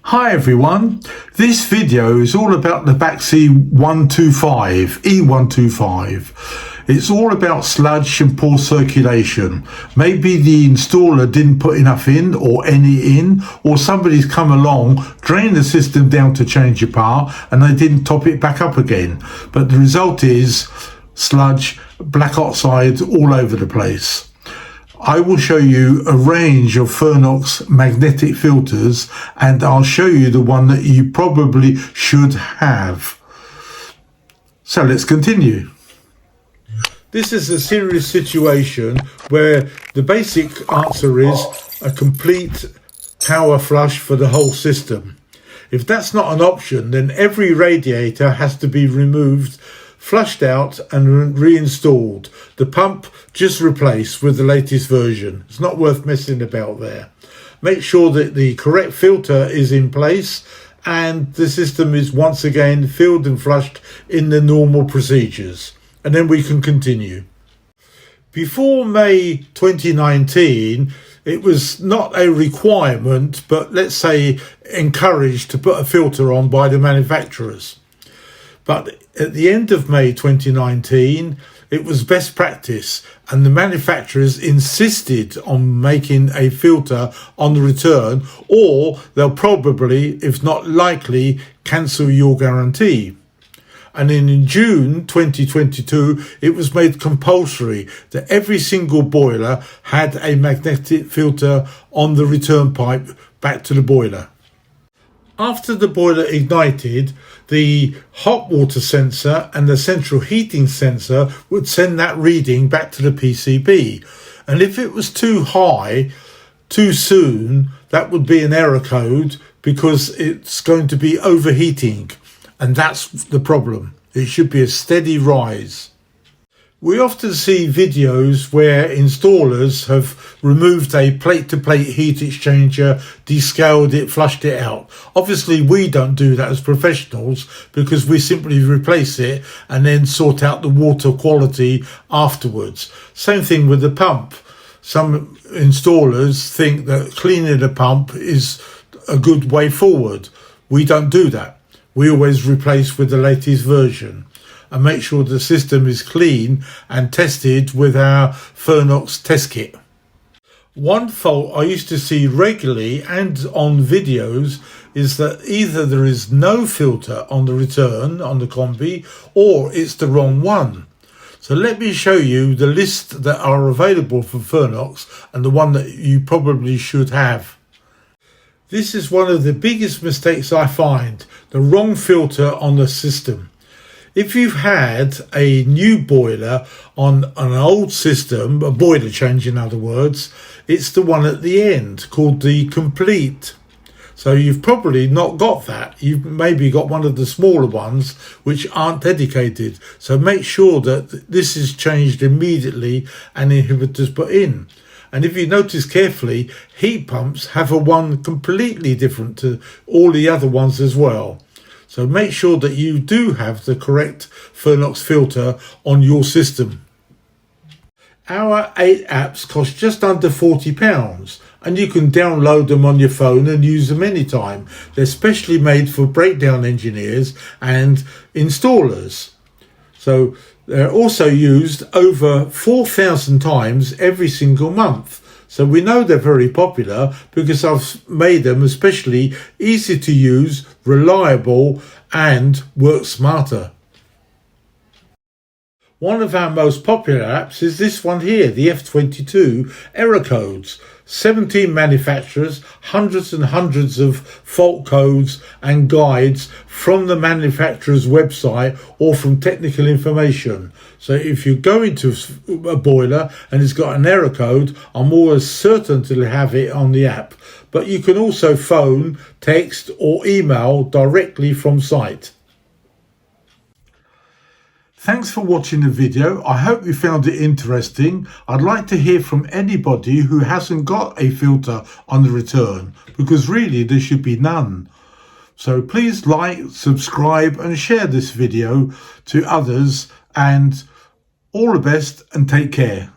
Hi everyone, this video is all about the Baxi E125. It's all about sludge and poor circulation. Maybe the installer didn't put enough in or any in, or somebody's come along, drained the system down to change a part and they didn't top it back up again. But the result is sludge, black oxide all over the place. I will show you a range of Fernox magnetic filters and I'll show you the one that you probably should have. So let's continue. This is a serious situation where the basic answer is a complete power flush for the whole system. If that's not an option, then every radiator has to be removed, flushed out and reinstalled. The pump just replaced with the latest version. It's not worth messing about there. Make sure that the correct filter is in place and the system is once again filled and flushed in the normal procedures. And then we can continue. Before May 2019, it was not a requirement, but let's say encouraged to put a filter on by the manufacturers. But at the end of May 2019, it was best practice and the manufacturers insisted on making a filter on the return, or they'll probably, if not likely, cancel your guarantee. And then in June 2022, it was made compulsory that every single boiler had a magnetic filter on the return pipe back to the boiler. After the boiler ignited, the hot water sensor and the central heating sensor would send that reading back to the PCB. And if it was too high, too soon, that would be an error code because it's going to be overheating. And that's the problem. It should be a steady rise. We often see videos where installers have removed a plate-to-plate heat exchanger, descaled it, flushed it out. Obviously, we don't do that as professionals because we simply replace it and then sort out the water quality afterwards. Same thing with the pump. Some installers think that cleaning the pump is a good way forward. We don't do that. We always replace with the latest version and make sure the system is clean and tested with our Fernox test kit. One fault I used to see regularly and on videos is that either there is no filter on the return on the Combi or it's the wrong one. So let me show you the list that are available for Fernox and the one that you probably should have. This is one of the biggest mistakes I find, the wrong filter on the system. If you've had a new boiler on an old system, a boiler change in other words, it's the one at the end called the complete. So you've probably not got that. You've maybe got one of the smaller ones which aren't dedicated. So make sure that this is changed immediately and inhibitors put in. And if you notice carefully, heat pumps have a one completely different to all the other ones as well. So make sure that you do have the correct Fernox filter on your system. Our 8 apps cost just under £40 and you can download them on your phone and use them anytime. They're specially made for breakdown engineers and installers. So they're also used over 4,000 times every single month. So we know they're very popular because I've made them especially easy to use, reliable and work smarter. One of our most popular apps is this one here, the F22 error codes. 17 manufacturers, hundreds and hundreds of fault codes and guides from the manufacturer's website or from technical information. So if you go into a boiler and it's got an error code, I'm always certain to have it on the app. But you can also phone, text or email directly from site. Thanks for watching the video. I hope you found it interesting. I'd like to hear from anybody who hasn't got a filter on the return, because really there should be none. So please like, subscribe and share this video to others, and all the best and take care.